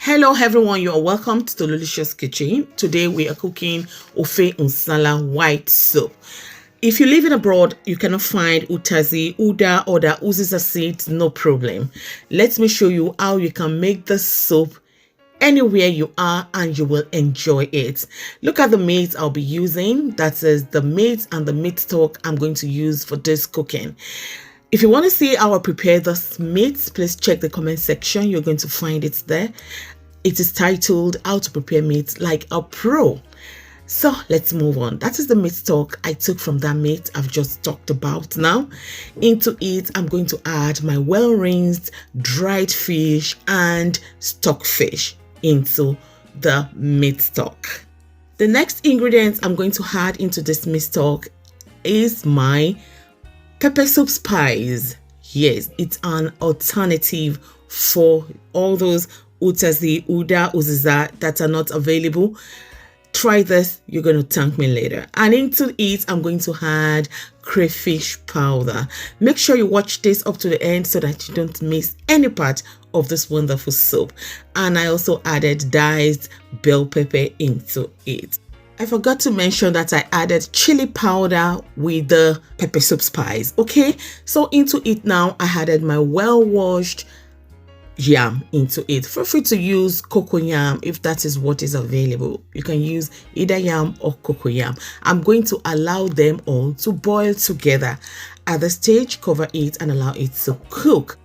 Hello everyone, you are welcome to the Delicious Kitchen. Today we are cooking Ofe Nsala white soup. If you live in abroad, you cannot find utazi, uda, or the uziza seeds, no problem. Let me show you how you can make this soup anywhere you are and you will enjoy it. Look at the meat I'll be using. That is the meat and the meat stock I'm going to use for this cooking. If you want to see how I prepare this meat, please check the comment section. You're going to find it there. It is titled How to Prepare Meat Like a Pro. So let's move on. That is the meat stock I took from that meat I've just talked about now. Into it, I'm going to add my well-rinsed dried fish and stockfish into the meat stock. The next ingredient I'm going to add into this meat stock is my pepper soup spice. Yes, it's an alternative for all those utazi, uda, uziza that are not available. Try this, you're going to thank me later. And into it, I'm going to add crayfish powder. Make sure you watch this up to the end so that you don't miss any part of this wonderful soup. And I also added diced bell pepper into it. I forgot to mention that I added chili powder with the pepper soup spice. Okay, so into it now, I added my well-washed yam into it. Feel free to use cocoa yam if that is what is available. You can use either yam or cocoa yam. I'm going to allow them all to boil together. At the stage, cover it and allow it to cook.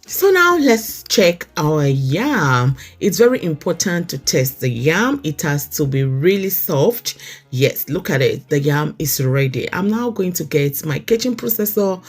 So now let's check our yam. It's very important to test the yam. It has to be really soft. Yes, look at it. The yam is ready. I'm now going to get my kitchen processor.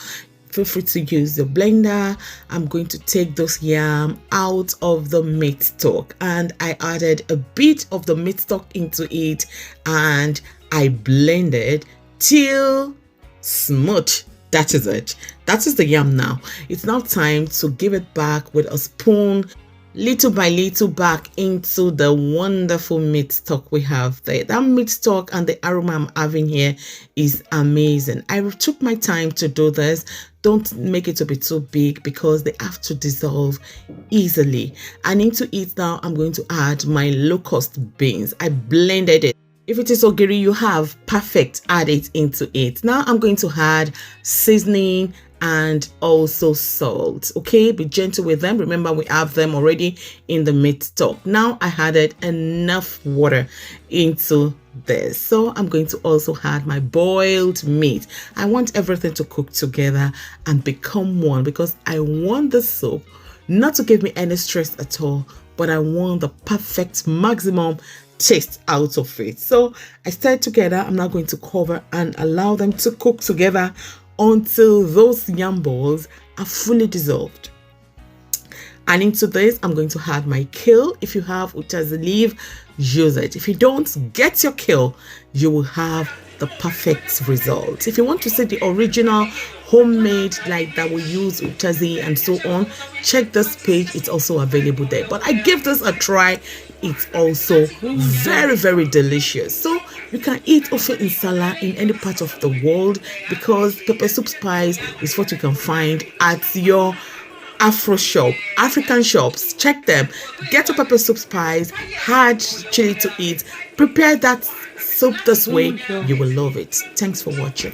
Feel free to use the blender. I'm going to take those yam out of the meat stock, and I added a bit of the meat stock into it and I blended till smooth. That is it. That is the yam now. It's now time to give it back with a spoon, little by little, back into the wonderful meat stock we have there. That meat stock and the aroma I'm having here is amazing. I took my time to do this. Don't make it to be too big because they have to dissolve easily. And into it now, I'm going to add my low-cost beans. I blended it. If it is ogiri you have, perfect, add it into it. Now I'm going to add seasoning and also salt. Okay, be gentle with them. Remember, we have them already in the meat stock. Now I added enough water into this. So I'm going to also add my boiled meat. I want everything to cook together and become one because I want the soup not to give me any stress at all, but I want the perfect maximum taste out of it. So I stir it together. I'm now going to cover and allow them to cook together until those yam balls are fully dissolved. And into this, I'm going to add my kale. If you have utazi leaf, use it. If you don't, get your kale. You will have the perfect result. If you want to see the original homemade like that we use utazi and so on, check this page. It's also available there. But I give this a try. It's also very, very delicious. So you can eat Ofe Nsala in any part of the world because pepper soup spice is what you can find at your African shops. Check them. Get your pepper soup spice, add chili to it. Prepare that soup this way. You will love it. Thanks for watching.